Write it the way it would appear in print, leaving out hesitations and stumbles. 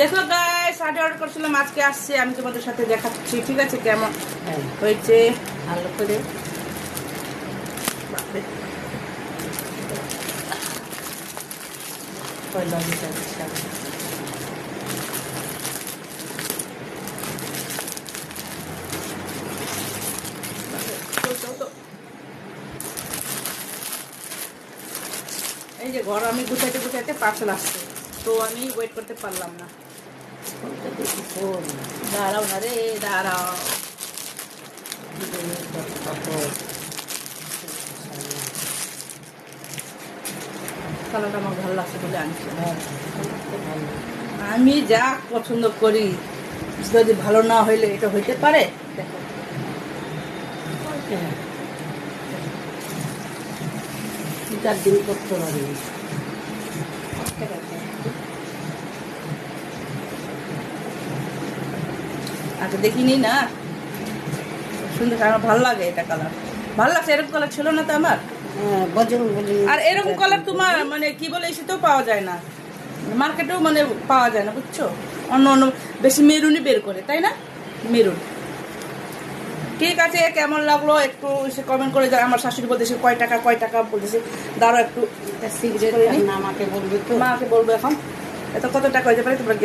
দেখো guys, sari order করছিলাম, আজকে আসছে। আমি তোমাদের সাথে দেখাচ্ছি, ঠিক আছে? কেমন হয়েছে ভালো করে পয়লা বৈশাখের শাড়ি। এই যে ঘর আমি গুছাইতে গুছাইতে পার্সেল আসছে, তো আমি ওয়েট করতে পারলাম না। কোনটা দেখি ফোন দাঁড়াও না রে, দাঁড়াও। কালারটা আমার ভালো লাগছে বলে আনছি। আমি যা পছন্দ করি, যদি ভালো না হইলে এটা হইতে পারে? দেখো, চার দিন করতে পারি। আচ্ছা দেখিনি না, সুন্দর, আমার ভালো লাগে এটা কালার, ভালো লাগছে। এরকম কালার ছিল না তো আমার। হ্যাঁ, বজরংবলী। আর এরকম কালার তোমার মানে কি বলে এসেতেও পাওয়া যায় না, মার্কেটেও মানে পাওয়া যায় না, বুঝছো? অন্য অন্য বেশি মেরুনই বের করে, তাই না? মেরুন। ঠিক আছে, কেমন লাগলো একটু সে কমেন্ট করে যায়। আমার শাশুড়ি বলতেছে কয় টাকা বলতেছে, দাঁড়াও একটু সিগারেট আমাকে বলবি তো? মাকে বলবো এখন। এত কত টাকা হইতে পারে তোমরা